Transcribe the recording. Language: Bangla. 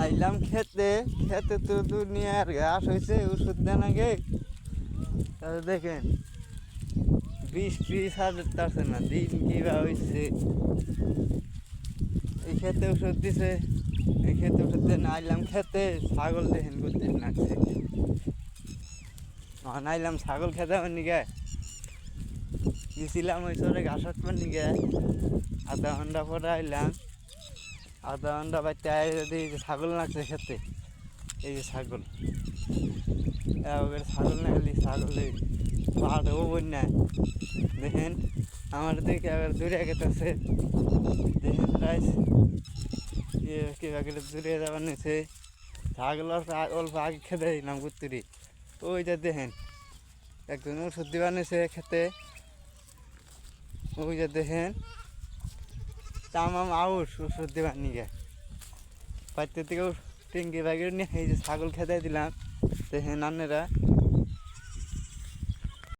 আইলাম খেতে খেতে তো দুনিয়ার ঘাস হয়েছে ওষুধ দেন আগে তাহলে দেখেন 20-30 হাজার আসে না দিন কিবা হয়েছে এই খেতে ওষুধ দিছে এই খেতে ওষুধ দেন আইলাম খেতে ছাগল দেখেন করতে নাকছে আইলাম ছাগল খেতে আমার নিগে গেছিলাম ওই সরে ঘাস কাটবার নিগে আধা ঘন্টা পরে আইলাম আধা ঘন্টা বাইতে আই যদি ছাগল নাকছে খেতে এই যে ছাগল এবার ছাগল না গেলি ছাগলে পাহাড়ে ও বন্যায় দেখেন আমার দিকে আবার দূরে গেতেছে দেখেন রাইস কিবা গেলে দূরে যাবার নিছে ছাগল অল্প আগে খেতে দিলাম গুত্তুরি ওইটা দেখেন একজন ওষুধ দিবার নিছে খেতে ওইটা দেখেন তামাম আউস ওষুধ দিবার নিগে বাড়িতে থেকে টিঙ্কি বাগিয়ে নিয়ে এই যে ছাগল খেতে দিলাম দেখেন আন্নেরা